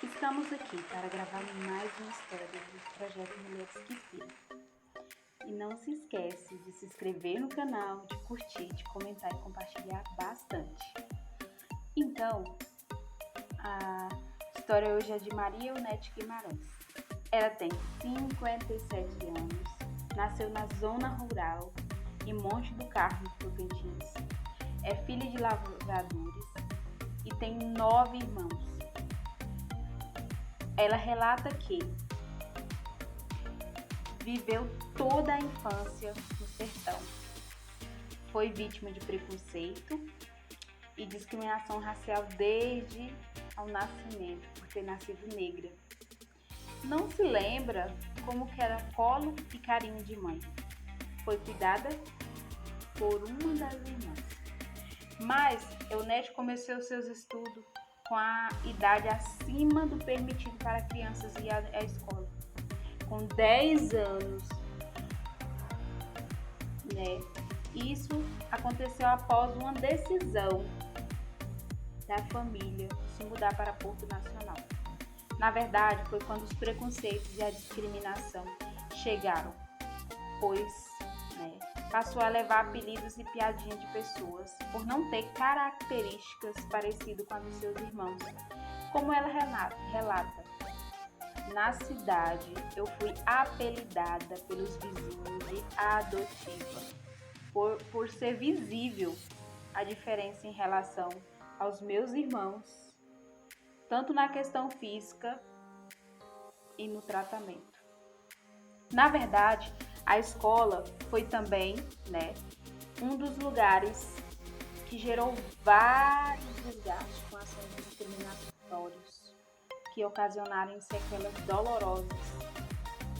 Estamos aqui para gravar mais uma história do projeto Mulheres que Inspiram. E não se esquece de se inscrever no canal, de curtir, de comentar e compartilhar bastante. Então, a história hoje é de Maria Eunete Guimarães. Ela tem 57 anos, nasceu na zona rural, em Monte do Carmo, Tocantins. É filha de lavradores e tem 9 irmãos. Ela relata que viveu toda a infância no sertão. Foi vítima de preconceito e discriminação racial desde ao nascimento, por ter nascido negra. Não se lembra como que era colo e carinho de mãe. Foi cuidada por uma das irmãs. Mas Eunete começou seus estudos com a idade acima do permitido para crianças ir à escola. Com 10 anos, né? Isso aconteceu após uma decisão da família se mudar para Porto Nacional. Na verdade, foi quando os preconceitos e a discriminação chegaram, pois, passou a levar apelidos e piadinhas de pessoas por não ter características parecidas com as dos seus irmãos. Como ela relata, na cidade eu fui apelidada pelos vizinhos de adotiva, por ser visível a diferença em relação aos meus irmãos, tanto na questão física e no tratamento. Na verdade, a escola foi também, um dos lugares que gerou vários desgastes com ações discriminatórias que ocasionaram sequelas dolorosas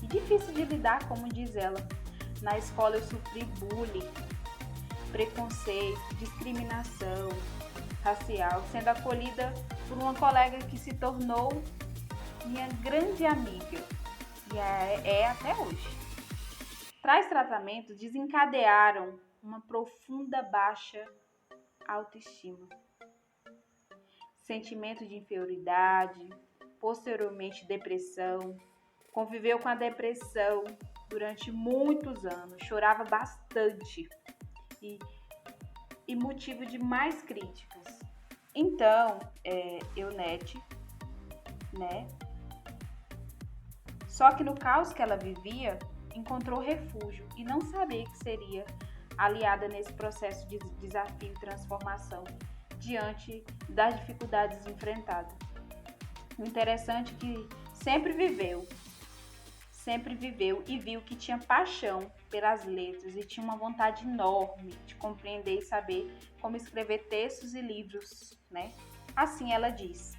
e difíceis de lidar, como diz ela. Na escola eu sofri bullying, preconceito, discriminação racial, sendo acolhida por uma colega que se tornou minha grande amiga e é até hoje. Tais tratamentos desencadearam uma profunda baixa autoestima, sentimento de inferioridade, posteriormente depressão. Conviveu com a depressão durante muitos anos, chorava bastante e motivo de mais críticas. Então, Eunete, só que no caos que ela vivia, encontrou refúgio e não sabia que seria aliada nesse processo de desafio e transformação diante das dificuldades enfrentadas. O interessante é que sempre viveu e viu que tinha paixão pelas letras e tinha uma vontade enorme de compreender e saber como escrever textos e livros, Assim ela diz: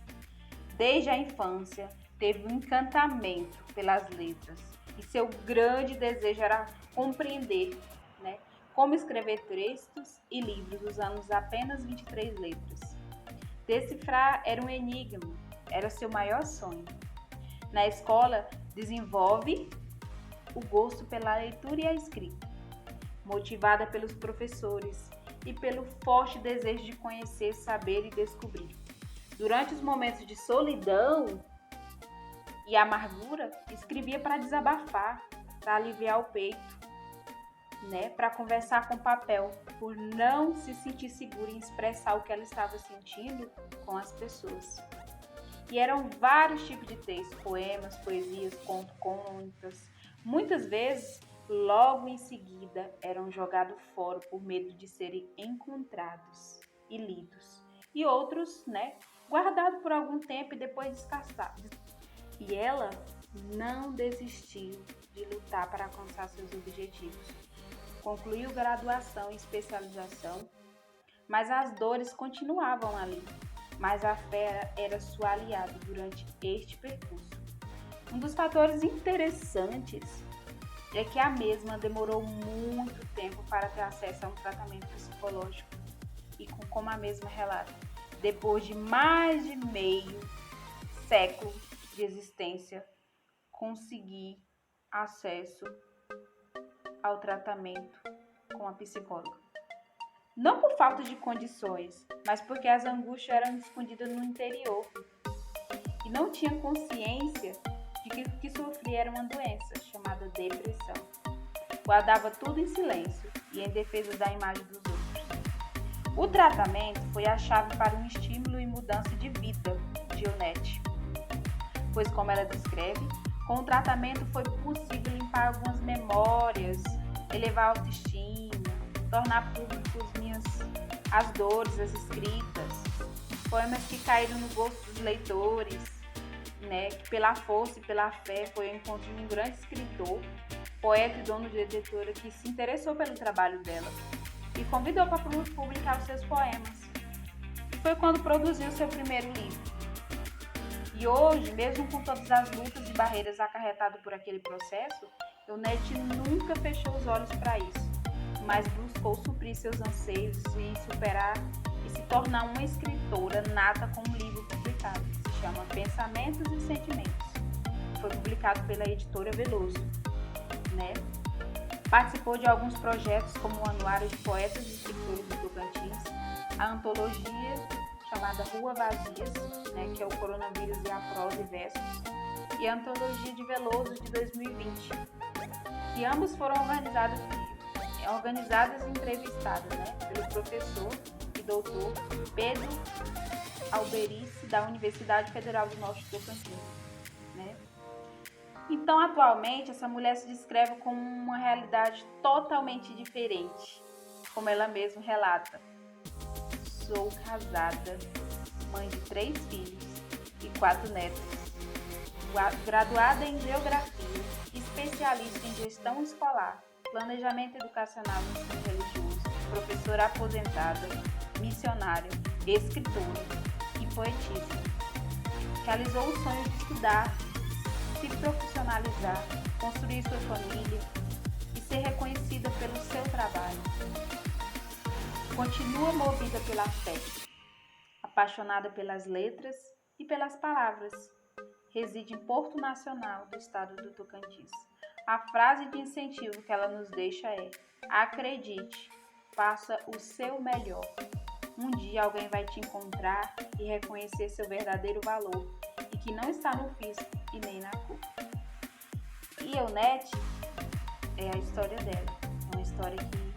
desde a infância teve um encantamento pelas letras e seu grande desejo era compreender, como escrever textos e livros usando apenas 23 letras. Decifrar era um enigma, era seu maior sonho. Na escola, desenvolve o gosto pela leitura e a escrita, motivada pelos professores e pelo forte desejo de conhecer, saber e descobrir. Durante os momentos de solidão e amargura, escrevia para desabafar, para aliviar o peito, para conversar com o papel, por não se sentir segura em expressar o que ela estava sentindo com as pessoas. E eram vários tipos de textos, poemas, poesias, contos. Muitas vezes, logo em seguida, eram jogados fora por medo de serem encontrados e lidos. E outros, guardados por algum tempo e depois descartados. E ela não desistiu de lutar para alcançar seus objetivos. Concluiu graduação e especialização, mas as dores continuavam ali. Mas a fé era sua aliada durante este percurso. Um dos fatores interessantes é que a mesma demorou muito tempo para ter acesso a um tratamento psicológico e, como a mesma relata, depois de mais de meio século de existência, conseguir acesso ao tratamento com a psicóloga. Não por falta de condições, mas porque as angústias eram escondidas no interior e não tinha consciência de que o que sofria era uma doença chamada depressão. Guardava tudo em silêncio e em defesa da imagem dos outros. O tratamento foi a chave para um estímulo e mudança de vida de Ionete, pois, como ela descreve, com o tratamento foi possível limpar algumas memórias, elevar a autoestima, tornar públicos as dores, as escritas, poemas que caíram no gosto dos leitores, né, que pela força e pela fé foi ao encontro de um grande escritor, poeta e dono de editora que se interessou pelo trabalho dela e convidou para publicar os seus poemas. Foi quando produziu seu primeiro livro. E hoje, mesmo com todas as lutas e barreiras acarretadas por aquele processo, Ionete nunca fechou os olhos para isso, mas buscou suprir seus anseios e superar e se tornar uma escritora nata com um livro publicado, que se chama Pensamentos e Sentimentos. Foi publicado pela editora Veloso, né? Participou de alguns projetos como o Anuário de Poetas e Escritores do Tocantins, a antologia chamada Rua Vazias, né, que é o Coronavírus e a Prosa e Versos, e a antologia de Veloso de 2020. E ambos foram organizadas e entrevistadas, né, pelo professor e doutor Pedro Alberici, da Universidade Federal do Norte do Tocantins, né? Então, atualmente, essa mulher se descreve como uma realidade totalmente diferente, como ela mesma relata. Sou casada, mãe de 3 filhos e 4 netos, graduada em Geografia, especialista em Gestão Escolar, Planejamento Educacional e Ensino Religioso, professora aposentada, missionária, escritora e poetisa. Realizou o sonho de estudar, se profissionalizar, construir sua família e ser reconhecida pelo seu trabalho. Continua movida pela fé, apaixonada pelas letras e pelas palavras. Reside em Porto Nacional, do estado do Tocantins. A frase de incentivo que ela nos deixa é: acredite, faça o seu melhor. Um dia alguém vai te encontrar e reconhecer seu verdadeiro valor, e que não está no físico e nem na cor. E Ionete é a história dela. É uma história que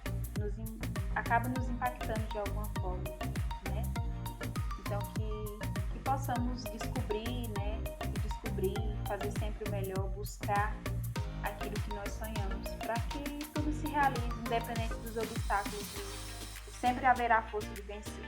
acaba nos impactando de alguma forma, né? Então que possamos descobrir, né? Fazer sempre o melhor, buscar aquilo que nós sonhamos, para que tudo se realize, independente dos obstáculos. Sempre haverá força de vencer.